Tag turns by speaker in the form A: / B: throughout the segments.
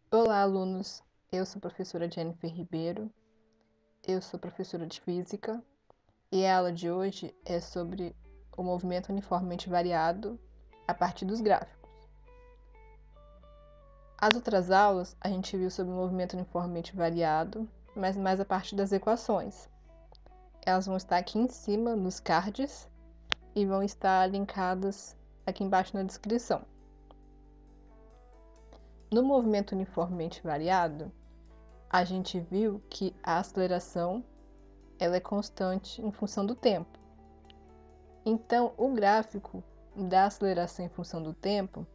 A: Olá, alunos! Eu sou a professora Jennifer Ribeiro, eu sou professora de Física e a aula de hoje é sobre o movimento uniformemente variado a partir dos gráficos. As outras aulas a gente viu sobre o movimento uniformemente variado, mas mais a partir das equações. Elas vão estar aqui em cima nos cards e vão estar linkadas aqui embaixo na descrição. No movimento uniformemente variado, a gente viu que a aceleração ela é constante em função do tempo. Então, o gráfico da aceleração em função do tempo,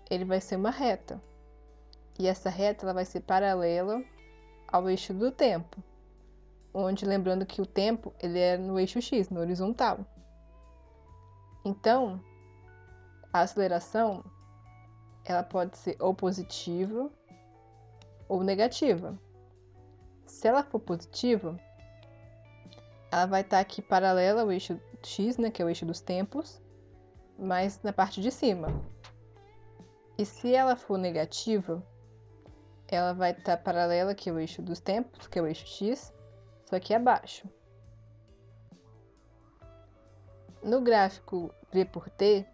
A: ele vai ser uma reta. E essa reta ela vai ser paralela ao eixo do tempo, onde lembrando que o tempo ele é no eixo x, no horizontal. Então, a aceleração ela pode ser ou positiva ou negativa. Se ela for positiva, ela vai estar aqui paralela ao eixo x, né, que é o eixo dos tempos, mas na parte de cima. E se ela for negativa, ela vai estar paralela aqui ao eixo dos tempos, que é o eixo x, só que abaixo. No gráfico v por t,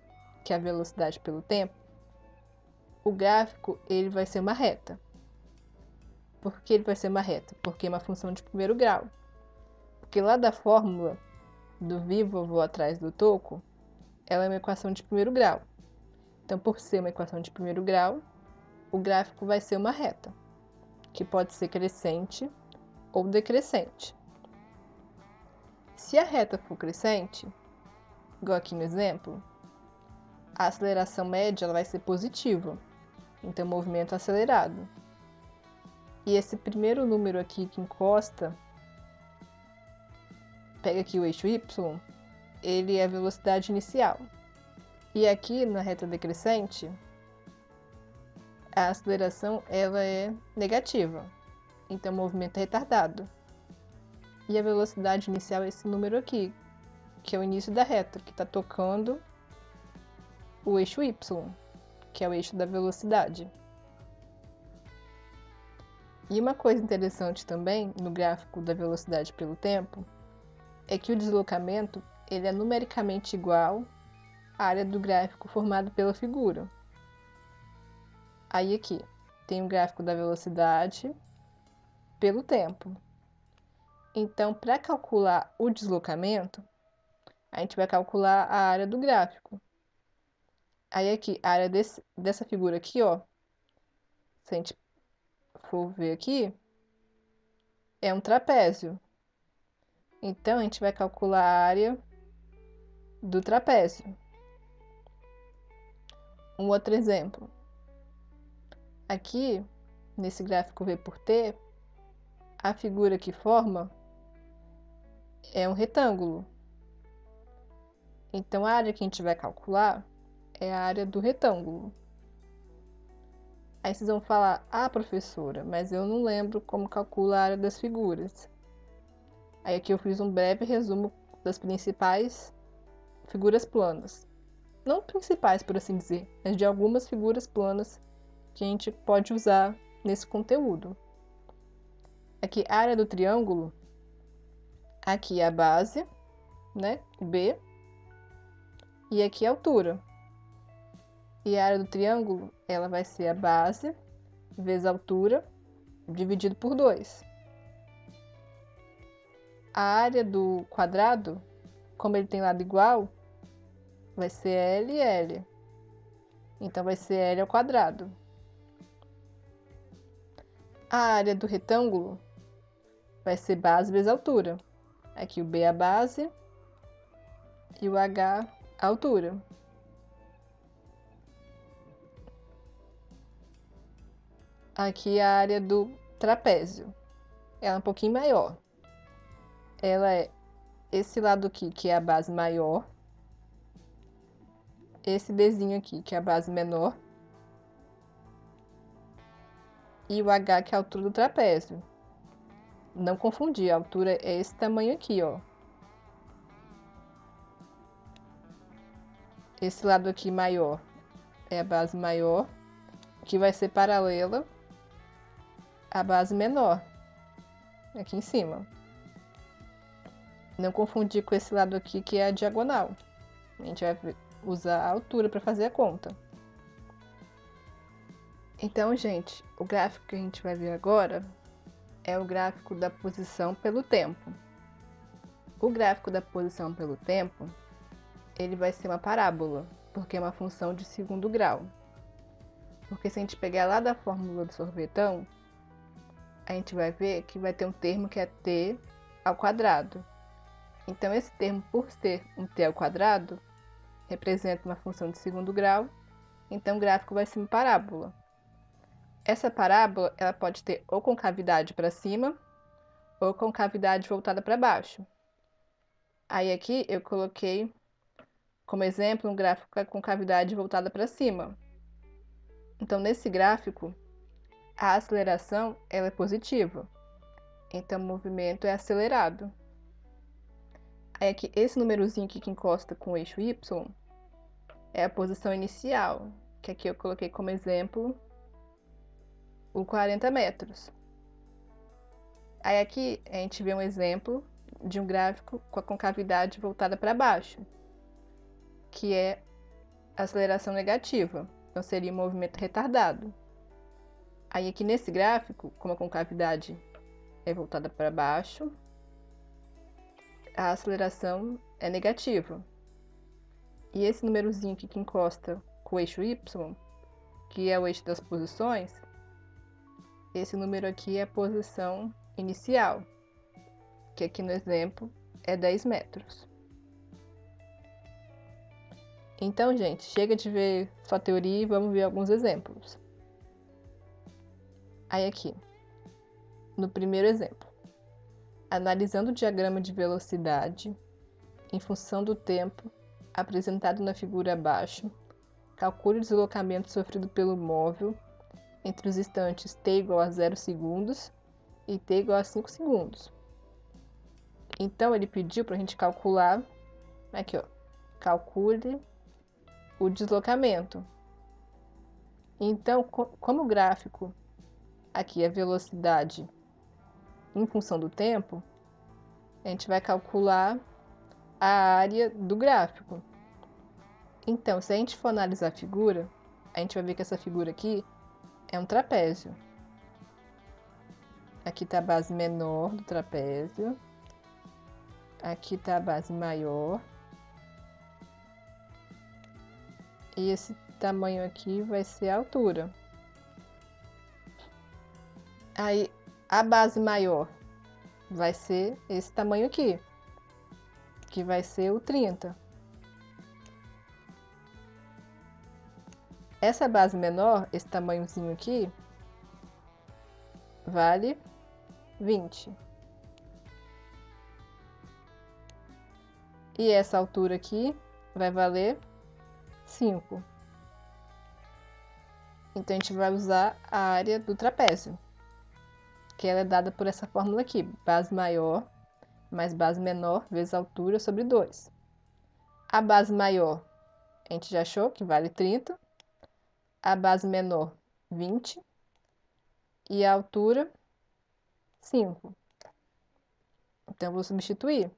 A: que é a velocidade pelo tempo, o gráfico ele vai ser uma reta. Por que ele vai ser uma reta? Porque é uma função de primeiro grau. Porque lá da fórmula do vi vovô atrás do toco, ela é uma equação de primeiro grau. Então, por ser uma equação de primeiro grau, o gráfico vai ser uma reta, que pode ser crescente ou decrescente. Se a reta for crescente, igual aqui no exemplo, a aceleração média ela vai ser positiva, então movimento acelerado. E esse primeiro número aqui que encosta, pega aqui o eixo y, ele é a velocidade inicial. E aqui na reta decrescente, a aceleração ela é negativa, então o movimento é retardado. E a velocidade inicial é esse número aqui, que é o início da reta, que está tocando o eixo y, que é o eixo da velocidade. E uma coisa interessante também no gráfico da velocidade pelo tempo é que o deslocamento ele é numericamente igual à área do gráfico formado pela figura. Aí aqui tem o gráfico da velocidade pelo tempo. Então, para calcular o deslocamento, a gente vai calcular a área do gráfico. Aí aqui, a área dessa figura aqui, ó, se a gente for ver aqui, é um trapézio. Então, a gente vai calcular a área do trapézio. Um outro exemplo. Aqui, nesse gráfico v por t, a figura que forma é um retângulo. Então, a área que a gente vai calcular é a área do retângulo. Aí vocês vão falar, ah, professora, mas eu não lembro como calcula a área das figuras. Aí aqui eu fiz um breve resumo das principais figuras planas. Não principais, por assim dizer, mas de algumas figuras planas que a gente pode usar nesse conteúdo. Aqui, a área do triângulo, aqui é a base, né, B, e aqui a altura. E a área do triângulo, ela vai ser a base vezes a altura, dividido por 2. A área do quadrado, como ele tem lado igual, vai ser L e L. Então, vai ser L ao quadrado. A área do retângulo vai ser base vezes altura. Aqui o B é a base e o H a altura. Aqui a área do trapézio. Ela é um pouquinho maior. Ela é esse lado aqui, que é a base maior. Esse Bzinho aqui, que é a base menor. E o H, que é a altura do trapézio. Não confundir, a altura é esse tamanho aqui, ó. Esse lado aqui maior é a base maior, que vai ser paralela a base menor, aqui em cima. Não confundir com esse lado aqui que é a diagonal. A gente vai usar a altura para fazer a conta. Então, gente, o gráfico que a gente vai ver agora é o gráfico da posição pelo tempo. O gráfico da posição pelo tempo, ele vai ser uma parábola, porque é uma função de segundo grau. Porque se a gente pegar lá da fórmula do sorvetão, a gente vai ver que vai ter um termo que é t ao quadrado. Então, esse termo, por ser um t ao quadrado, representa uma função de segundo grau, então o gráfico vai ser uma parábola. Essa parábola, ela pode ter ou concavidade para cima, ou concavidade voltada para baixo. Aí aqui eu coloquei como exemplo um gráfico com a concavidade voltada para cima. Então, nesse gráfico, a aceleração ela é positiva. Então, o movimento é acelerado. Aí aqui, esse númerozinho aqui que encosta com o eixo Y é a posição inicial, que aqui eu coloquei como exemplo o 40 metros. Aí aqui a gente vê um exemplo de um gráfico com a concavidade voltada para baixo, que é a aceleração negativa, então seria um movimento retardado. Aí aqui nesse gráfico, como a concavidade é voltada para baixo, a aceleração é negativa. E esse númerozinho aqui que encosta com o eixo Y, que é o eixo das posições, esse número aqui é a posição inicial, que aqui no exemplo é 10 metros. Então, gente, chega de ver só teoria e vamos ver alguns exemplos. Aí aqui, no primeiro exemplo, analisando o diagrama de velocidade em função do tempo apresentado na figura abaixo, calcule o deslocamento sofrido pelo móvel entre os instantes t igual a 0 segundos e t igual a 5 segundos. Então, ele pediu para a gente calcular, aqui ó, calcule o deslocamento. Então, como o gráfico aqui é velocidade em função do tempo, a gente vai calcular a área do gráfico. Então, se a gente for analisar a figura, a gente vai ver que essa figura aqui é um trapézio. Aqui está a base menor do trapézio. Aqui está a base maior. E esse tamanho aqui vai ser a altura. Aí, a base maior vai ser esse tamanho aqui, que vai ser o 30. Essa base menor, esse tamanhozinho aqui, vale 20. E essa altura aqui vai valer 5. Então, a gente vai usar a área do trapézio, que ela é dada por essa fórmula aqui, base maior mais base menor vezes altura sobre 2. A base maior, a gente já achou que vale 30. A base menor, 20. E a altura, 5. Então, eu vou substituir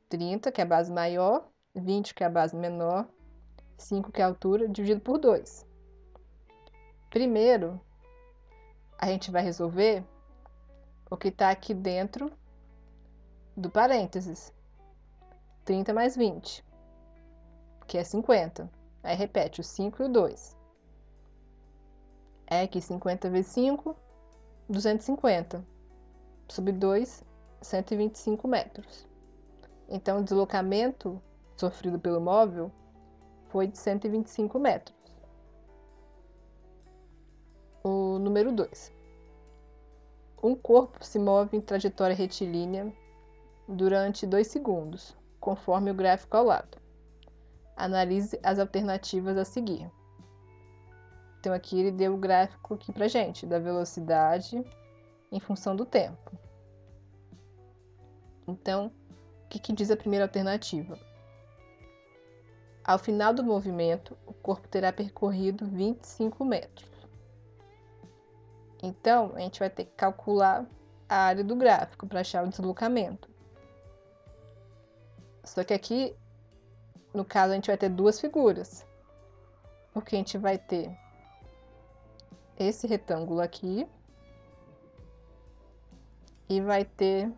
A: 30, que é a base maior, 20, que é a base menor, 5, que é a altura, dividido por 2. Primeiro, a gente vai resolver o que está aqui dentro do parênteses. 30 mais 20, que é 50. Aí repete o 5 e o 2. É aqui 50 vezes 5, 250. Sobre 2, 125 metros. Então, o deslocamento sofrido pelo móvel foi de 125 metros. O número 2. Um corpo se move em trajetória retilínea durante 2 segundos, conforme o gráfico ao lado. Analise as alternativas a seguir. Então, aqui ele deu o gráfico aqui pra gente, da velocidade em função do tempo. Então, o que diz a primeira alternativa? Ao final do movimento, o corpo terá percorrido 25 metros. Então, a gente vai ter que calcular a área do gráfico para achar o deslocamento. Só que aqui, no caso, a gente vai ter duas figuras. Porque a gente vai ter esse retângulo aqui e vai ter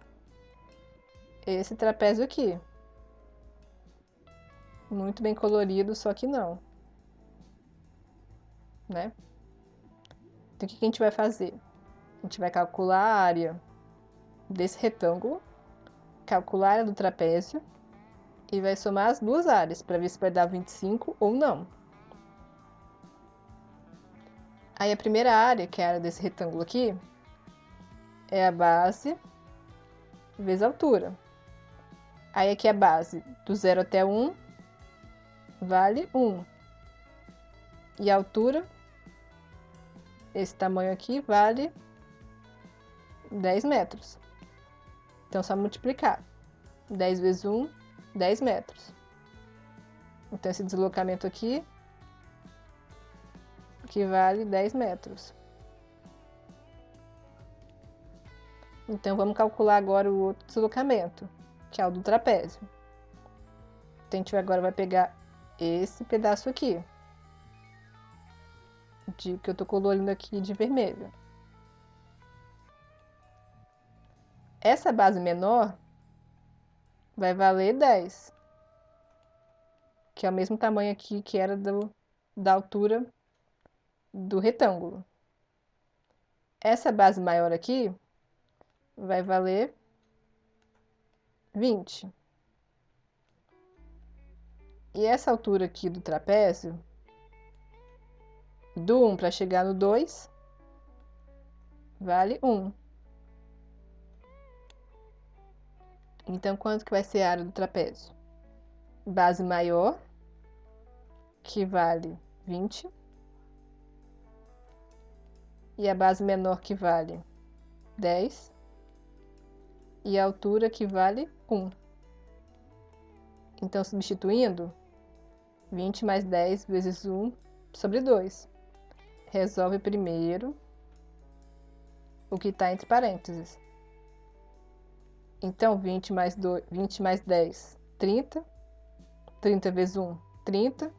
A: esse trapézio aqui. Muito bem colorido, só que não. Né? Então, o que a gente vai fazer? A gente vai calcular a área desse retângulo, calcular a área do trapézio e vai somar as duas áreas para ver se vai dar 25 ou não. Aí a primeira área, que é a área desse retângulo aqui, é a base vezes a altura. Aí aqui a base do 0 até 1 vale 1. E a altura, esse tamanho aqui, vale 10 metros. Então, só multiplicar. 10 vezes 1, 10 metros. Então, esse deslocamento aqui vale 10 metros. Então, vamos calcular agora o outro deslocamento, que é o do trapézio. Então, a gente agora vai pegar esse pedaço aqui, que eu tô colorindo aqui de vermelho. Essa base menor vai valer 10, que é o mesmo tamanho aqui que era da altura do retângulo. Essa base maior aqui vai valer 20. E essa altura aqui do trapézio, do 1 para chegar no 2, vale 1. Então, quanto que vai ser a área do trapézio? Base maior, que vale 20. E a base menor, que vale 10. E a altura, que vale 1. Então, substituindo, 20 mais 10 vezes 1 sobre 2. Resolve primeiro o que está entre parênteses. Então, 20 mais 10, 30. 30 vezes 1, 30.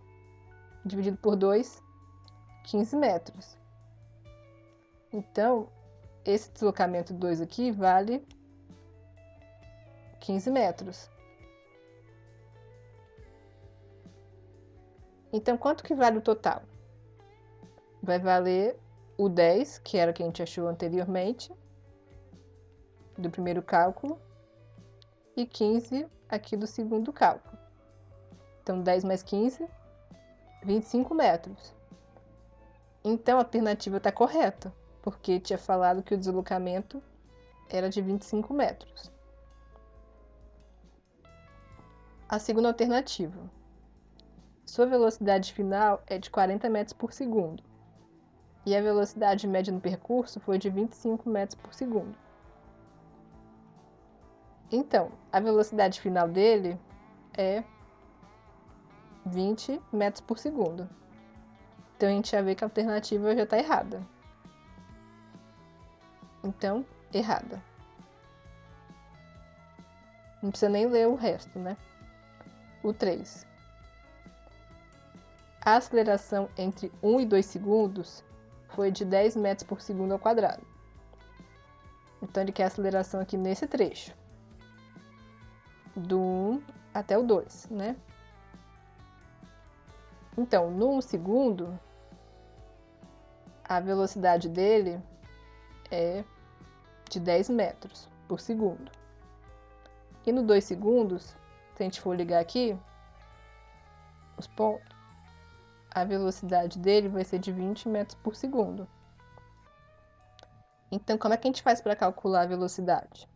A: Dividido por 2, 15 metros. Então, esse deslocamento 2 aqui vale 15 metros. Então, quanto que vale o total? Vai valer o 10, que era o que a gente achou anteriormente, do primeiro cálculo, e 15 aqui do segundo cálculo. Então, 10 mais 15, 25 metros. Então, a alternativa está correta, porque tinha falado que o deslocamento era de 25 metros. A segunda alternativa. Sua velocidade final é de 40 metros por segundo. E a velocidade média no percurso foi de 25 metros por segundo. Então, a velocidade final dele é 20 metros por segundo. Então, a gente já vê que a alternativa já está errada. Então, errada. Não precisa nem ler o resto, né? O 3. A aceleração entre 1 e 2 segundos foi de 10 metros por segundo ao quadrado. Então, ele quer a aceleração aqui nesse trecho. Do 1 até o 2, né? Então, no 1 segundo, a velocidade dele é de 10 metros por segundo. E no 2 segundos, se a gente for ligar aqui, os pontos, a velocidade dele vai ser de 20 metros por segundo. Então, como é que a gente faz para calcular a velocidade?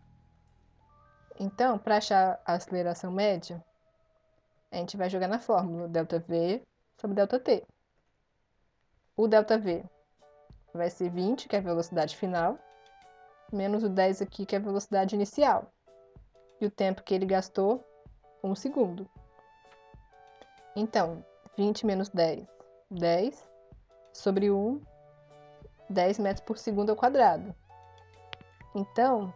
A: Então, para achar a aceleração média, a gente vai jogar na fórmula ΔV sobre ΔT. O ΔV vai ser 20, que é a velocidade final, menos o 10 aqui, que é a velocidade inicial. E o tempo que ele gastou, 1 segundo. Então, 20 menos 10, 10, sobre 1, 10 metros por segundo ao quadrado. Então,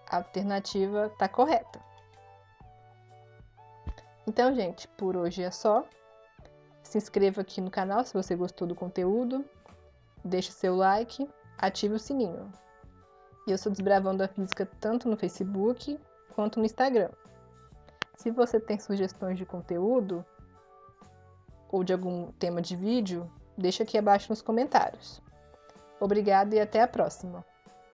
A: a alternativa está correta. Então, gente, por hoje é só. Se inscreva aqui no canal se você gostou do conteúdo. Deixe seu like, ative o sininho. E eu sou Desbravando a Física tanto no Facebook quanto no Instagram. Se você tem sugestões de conteúdo ou de algum tema de vídeo, deixa aqui abaixo nos comentários. Obrigada e até a próxima!